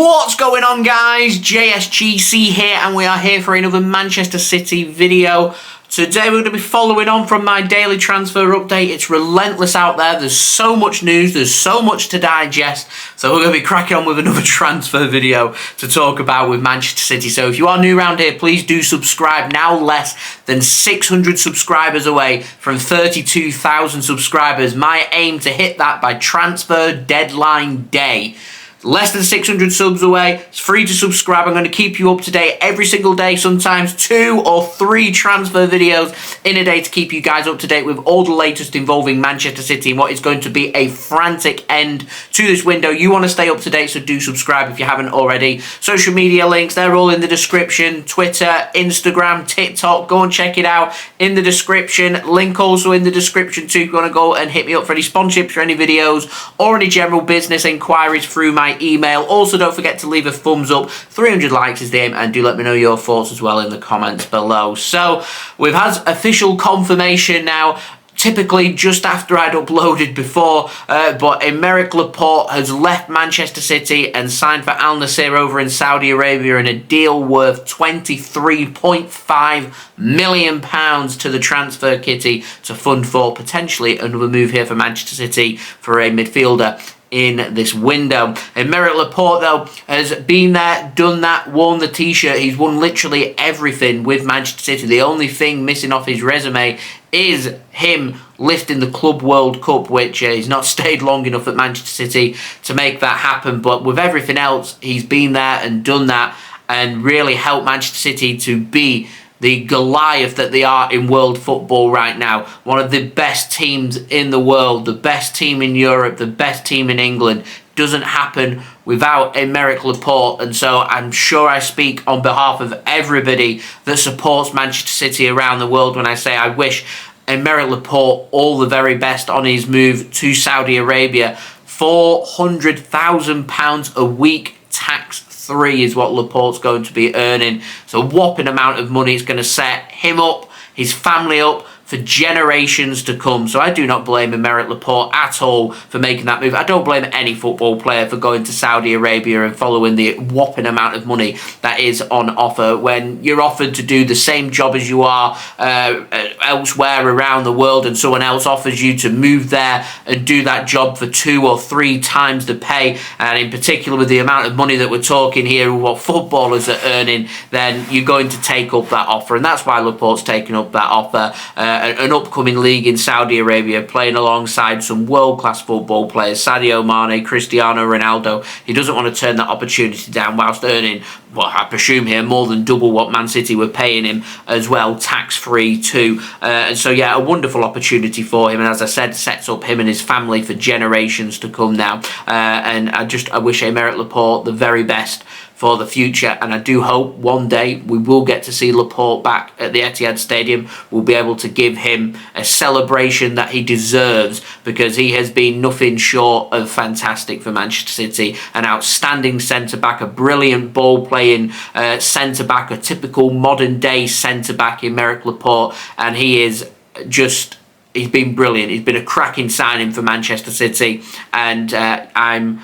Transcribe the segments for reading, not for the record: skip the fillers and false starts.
What's going on, guys? JSGC here, and we are here for another Manchester City video. Today we're going to be following on from my daily transfer update. It's relentless out there. There's so much news. There's so much to digest. So we're going to be cracking on with another transfer video to talk about with Manchester City. So if you are new around here, please do subscribe. Now less than 600 subscribers away from 32,000 subscribers. My aim to hit that by transfer deadline day. Less than 600 subs away. It's free to subscribe. I'm going to keep you up to date every single day, sometimes 2 or 3 transfer videos in a day to keep you guys up to date with all the latest involving Manchester City and what is going to be a frantic end to this window. You want to stay up to date, so do subscribe if you haven't already. Social media links, they're all in the description. Twitter, Instagram, TikTok, go and check it out in the description. Link also in the description too if you want to go and hit me up for any sponsorships for any videos or any general business inquiries through my email. Also, don't forget to leave a thumbs up. 300 likes is the aim, and do let me know your thoughts as well in the comments below. So we've had official confirmation now, typically just after I'd uploaded before, but Aymeric Laporte has left Manchester City and signed for Al Nassr over in Saudi Arabia in a deal worth £23.5 million to the transfer kitty to fund for potentially another move here for Manchester City for a midfielder in this window. Aymeric Laporte, though, has been there, done that, worn the t-shirt. He's won literally everything with Manchester City. The only thing missing off his resume is him lifting the Club World Cup, which he's not stayed long enough at Manchester City to make that happen. But with everything else, he's been there and done that and really helped Manchester City to be the Goliath that they are in world football right now. One of the best teams in the world, the best team in Europe, the best team in England. Doesn't happen without Aymeric Laporte, and so I'm sure I speak on behalf of everybody that supports Manchester City around the world when I say I wish Aymeric Laporte all the very best on his move to Saudi Arabia. £400,000 a week, tax free, is what Laporte's going to be earning. So a whopping amount of money. It's going to set him up, his family up, for generations to come. So I do not blame Aymeric Laporte at all for making that move. I don't blame any football player for going to Saudi Arabia and following the whopping amount of money that is on offer when you're offered to do the same job as you are elsewhere around the world, and someone else offers you to move there and do that job for 2 or 3 times the pay. And in particular with the amount of money that we're talking here, what footballers are earning, then you're going to take up that offer. And that's why Laporte's taken up that offer. An upcoming league in Saudi Arabia, playing alongside some world-class football players, Sadio Mane, Cristiano Ronaldo. He doesn't want to turn that opportunity down whilst earning, well, I presume here, more than double what Man City were paying him as well, tax-free too. And so, yeah, a wonderful opportunity for him. And as I said, sets up him and his family for generations to come now. And I wish Aymeric Laporte the very best for the future, and I do hope one day we will get to see Laporte back at the Etihad Stadium. We'll be able to give him a celebration that he deserves, because he has been nothing short of fantastic for Manchester City. An outstanding centre-back, a brilliant ball-playing centre-back, a typical modern-day centre-back in Aymeric Laporte, and he is just... he's been brilliant. He's been a cracking signing for Manchester City, and I'm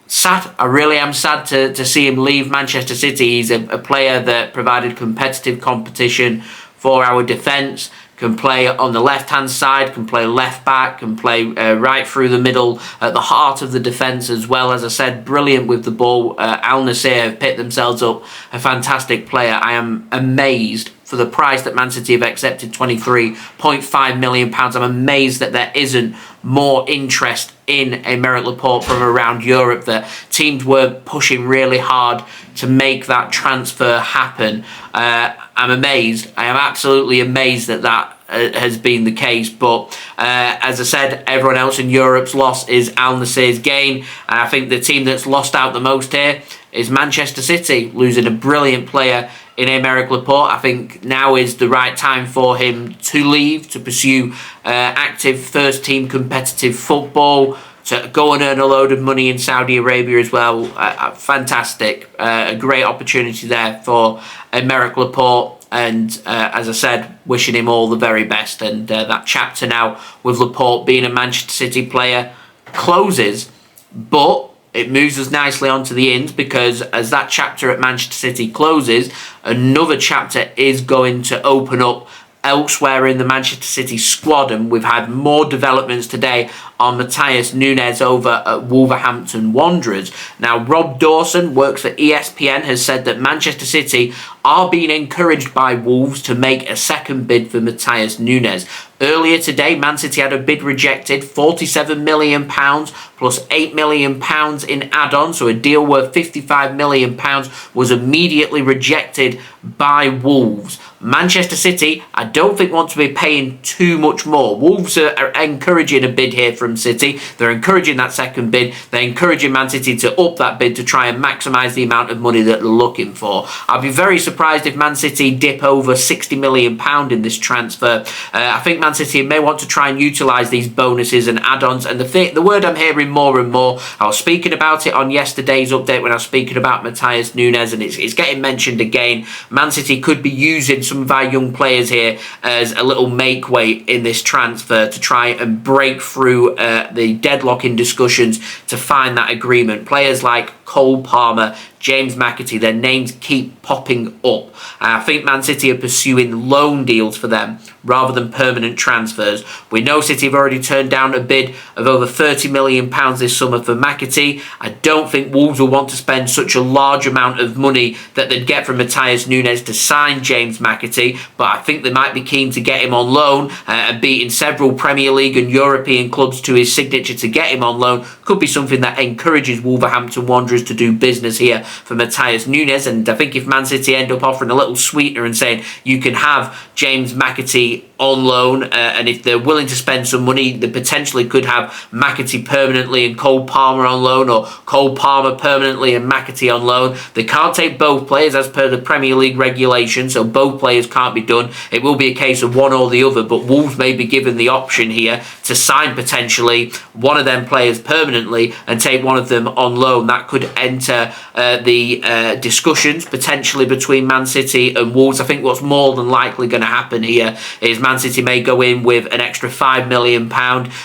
sad. I really am sad to see him leave Manchester City. He's a player that provided competitive competition for our defence, can play on the left-hand side, can play left-back, can play right through the middle, at the heart of the defence as well. As I said, brilliant with the ball. Al Nassr have picked themselves up a fantastic player. I am amazed for the price that Man City have accepted, £23.5 million. I'm amazed that there isn't more interest in Aymeric Laporte from around Europe, that teams were pushing really hard to make that transfer happen. I'm amazed. I am absolutely amazed that that has been the case. But as I said, everyone else in Europe's loss is Al Nassr's gain. And I think the team that's lost out the most here is Manchester City, losing a brilliant player in Aymeric Laporte. I think now is the right time for him to leave, to pursue active first-team competitive football, to go and earn a load of money in Saudi Arabia as well. Fantastic. A great opportunity there for Aymeric Laporte. And as I said, wishing him all the very best. And that chapter now with Laporte being a Manchester City player closes. But it moves us nicely onto the ins, because as that chapter at Manchester City closes, another chapter is going to open up elsewhere in the Manchester City squad, and we've had more developments today on Matheus Nunes over at Wolverhampton Wanderers. Now, Rob Dawson, works for ESPN, has said that Manchester City are being encouraged by Wolves to make a second bid for Matheus Nunes. Earlier today, Man City had a bid rejected, £47 million plus £8 million in add-on, so a deal worth £55 million was immediately rejected by Wolves. Manchester City, I don't think, want to be paying too much more. Wolves are encouraging a bid here from City. They're encouraging that second bid. They're encouraging Man City to up that bid to try and maximise the amount of money that they're looking for. I'd be very surprised if Man City dip over £60 million in this transfer. I think Man City may want to try and utilise these bonuses and add-ons, and the word I'm hearing more and more, I was speaking about it on yesterday's update when I was speaking about Matheus Nunes, and it's getting mentioned again. Man City could be using some of our young players here as a little make weight in this transfer to try and break through the deadlock in discussions to find that agreement. Players like Cole Palmer, James McAtee, their names keep popping up. I think Man City are pursuing loan deals for them rather than permanent transfers. We know City have already turned down a bid of over £30 million this summer for McAtee. I don't think Wolves will want to spend such a large amount of money that they'd get from Matheus Nunes to sign James McAtee, but I think they might be keen to get him on loan, and beating several Premier League and European clubs to his signature to get him on loan could be something that encourages Wolverhampton Wanderers to do business here for Matheus Nunes. And I think if Man City end up offering a little sweetener and saying you can have James McAtee on loan, and if they're willing to spend some money, they potentially could have McAtee permanently and Cole Palmer on loan, or Cole Palmer permanently and McAtee on loan. They can't take both players as per the Premier League regulations, so both players can't be done. It will be a case of one or the other, but Wolves may be given the option here to sign potentially one of them players permanently and take one of them on loan. That could enter the discussions potentially between Man City and Wolves. I think what's more than likely going to happen here is Man City may go in with an extra £5 million,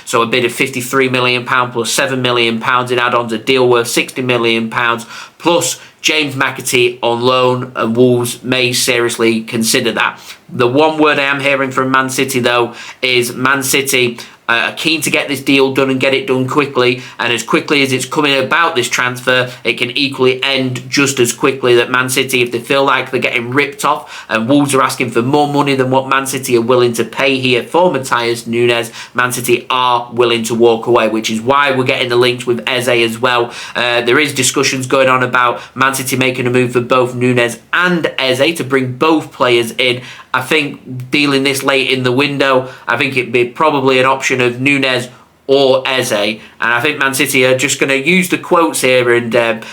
so a bid of £53 million plus £7 million in add-ons, a deal worth £60 million plus James McAtee on loan, and Wolves may seriously consider that. The one word I am hearing from Man City, though, is Man City are keen to get this deal done and get it done quickly, and as quickly as it's coming about this transfer, it can equally end just as quickly. That Man City, if they feel like they're getting ripped off and Wolves are asking for more money than what Man City are willing to pay here for Matheus Nunes, Man City are willing to walk away, which is why we're getting the links with Eze as well. There is discussions going on about Man City making a move for both Nunes and Eze to bring both players in. I think dealing this late in the window, I think it'd be probably an option of Nunes or Eze, and I think Man City are just going to use the quotes here and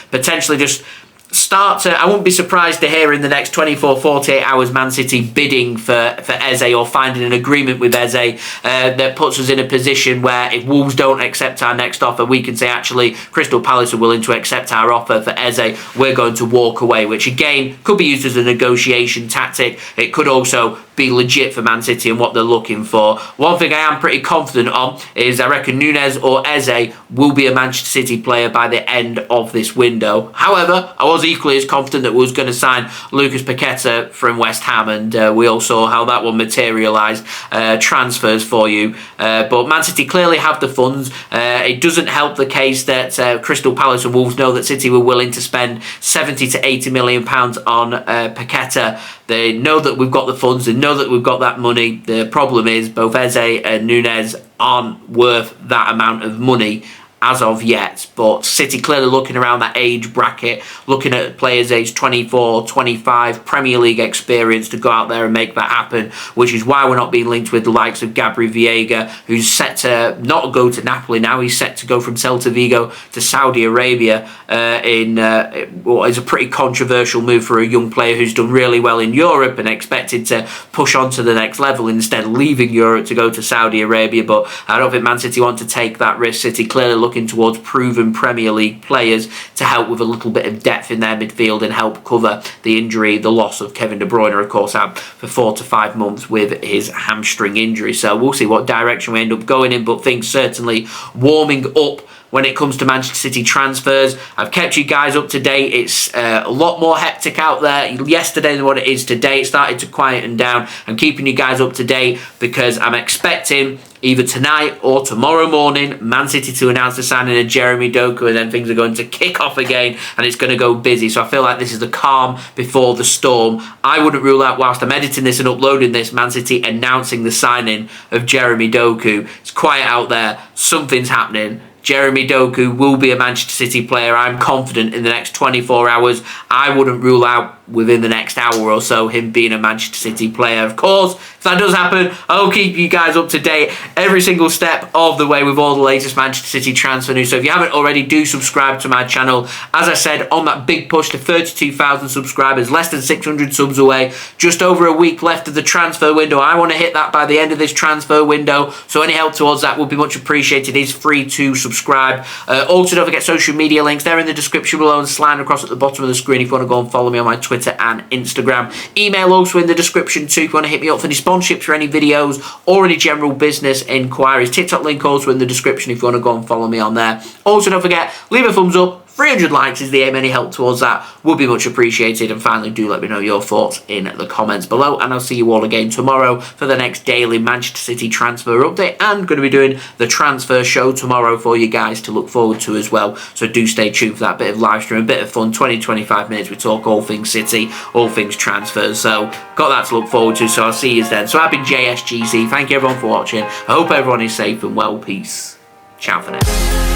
potentially just start to, I won't be surprised to hear in the next 24-48 hours Man City bidding for Eze or finding an agreement with Eze that puts us in a position where if Wolves don't accept our next offer, we can say actually Crystal Palace are willing to accept our offer for Eze, we're going to walk away, which again could be used as a negotiation tactic. It could also be legit for Man City and what they're looking for. One thing I am pretty confident on is I reckon Nunes or Eze will be a Manchester City player by the end of this window. However, I was equally as confident that we was going to sign Lucas Paqueta from West Ham, and we all saw how that one materialised. Transfers for you, but Man City clearly have the funds. It doesn't help the case that Crystal Palace and Wolves know that City were willing to spend £70 to £80 million on Paqueta. They know that we've got the funds, they know that we've got that money. The problem is both Eze and Nunes aren't worth that amount of money as of yet, but City clearly looking around that age bracket, looking at players aged 24, 25, Premier League experience to go out there and make that happen, which is why we're not being linked with the likes of Gabri Veiga, who's set to not go to Napoli now, he's set to go from Celta Vigo to Saudi Arabia in what is a pretty controversial move for a young player who's done really well in Europe and expected to push on to the next level, instead leaving Europe to go to Saudi Arabia. But I don't think Man City want to take that risk. City clearly looking towards proven Premier League players to help with a little bit of depth in their midfield and help cover the injury, the loss of Kevin De Bruyne, of course, out for 4 to 5 months with his hamstring injury. So we'll see what direction we end up going in, but things certainly warming up when it comes to Manchester City transfers. I've kept you guys up to date. It's a lot more hectic out there yesterday than what it is today. It started to quieten down. I'm keeping you guys up to date because I'm expecting either tonight or tomorrow morning Man City to announce the signing of Jeremy Doku, and then things are going to kick off again and it's going to go busy. So I feel like this is the calm before the storm. I wouldn't rule out, whilst I'm editing this and uploading this, Man City announcing the signing of Jeremy Doku. It's quiet out there. Something's happening. Jeremy Doku will be a Manchester City player. I'm confident in the next 24 hours. I wouldn't rule out within the next hour or so him being a Manchester City player. Of course, if that does happen, I'll keep you guys up to date every single step of the way with all the latest Manchester City transfer news. So if you haven't already, do subscribe to my channel. As I said, on that big push to 32,000 subscribers, less than 600 subs away, just over a week left of the transfer window. I want to hit that by the end of this transfer window, so any help towards that would be much appreciated. It is free to subscribe. Also, don't forget social media links. They're in the description below and slide across at the bottom of the screen if you want to go and follow me on my Twitter and Instagram. Email also in the description too if you want to hit me up for any sponsorships for any videos or any general business inquiries. TikTok link also in the description if you want to go and follow me on there. Also, don't forget, leave a thumbs up. 300 likes is the aim. Any help towards that would be much appreciated. And finally, do let me know your thoughts in the comments below. And I'll see you all again tomorrow for the next daily Manchester City transfer update. And going to be doing the transfer show tomorrow for you guys to look forward to as well. So do stay tuned for that bit of live stream, a bit of fun, 20-25 minutes. We talk all things City, all things transfers. So got that to look forward to. So I'll see you then. So I've been JSGC. Thank you everyone for watching. I hope everyone is safe and well. Peace. Ciao for now.